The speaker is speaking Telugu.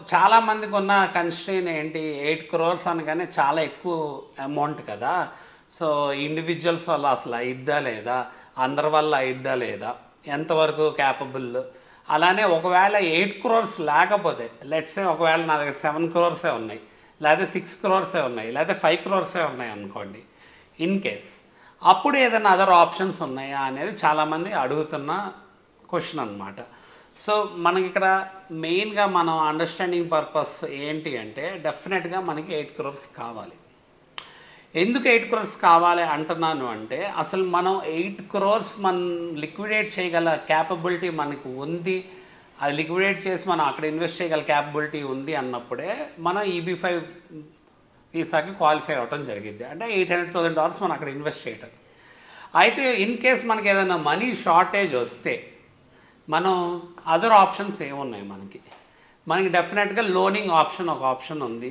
చాలా మందికున్న కన్‌స్ట్రెయిన్ ఏంటి 8 క్రోర్స్ అనగానే చాలా ఎక్కువ అమౌంట్ కదా! సో, ఇండివిడ్యువల్స్ వల్ల అసలు అయిద్దా లేదా? అందరి వల్ల అయిద్దా లేదా? ఎంతవరకు క్యాపబుల్? అలానే ఒకవేళ 8 క్రోర్స్ లేకపోతే లెట్స్ సే ఒకవేళ నా దగ్గర 7 క్రోర్సే ఉన్నాయి. లేతే 6 క్రోర్సే ఉన్నాయి. లేతే 5 క్రోర్సే ఉన్నాయనుకోండి. ఇన్ కేస్ అప్పుడు ఏదైనా అదర్ ఆప్షన్స్ ఉన్నాయా అనేది చాలామంది అడుగుతున్న క్వెషన్ అనమాట. సో, మనకిక్కడ మెయిన్‌గా మనం అండర్‌స్టాండింగ్ పర్పస్ ఏంటి అంటే డెఫినెట్‌గా మనకి 8 క్రోర్స్ కావాలి. ఎందుకు 8 క్రోర్స్ కావాలి అంటున్నాను అంటే అసలు మనం 8 క్రోర్స్ లిక్విడేట్ చేయగల క్యాపబిలిటీ మనకు ఉంది. అది లిక్విడేట్ చేసి మనం అక్కడ ఇన్వెస్ట్ చేయగల క్యాపబిలిటీ ఉంది అన్నప్పుడే మనం ఈబీ-5 వీసాకి క్వాలిఫై అవ్వటం జరిగిద్ది. అంటే $800,000 మనం అక్కడ ఇన్వెస్ట్ చేయటం. అయితే ఇన్ కేస్ మనకి ఏదైనా మనీ షార్టేజ్ వస్తే మనం అదర్ ఆప్షన్స్ ఏమున్నాయి మనకి? మనకి డెఫినెట్‌గా లోనింగ్ ఆప్షన్ ఒక ఆప్షన్ ఉంది.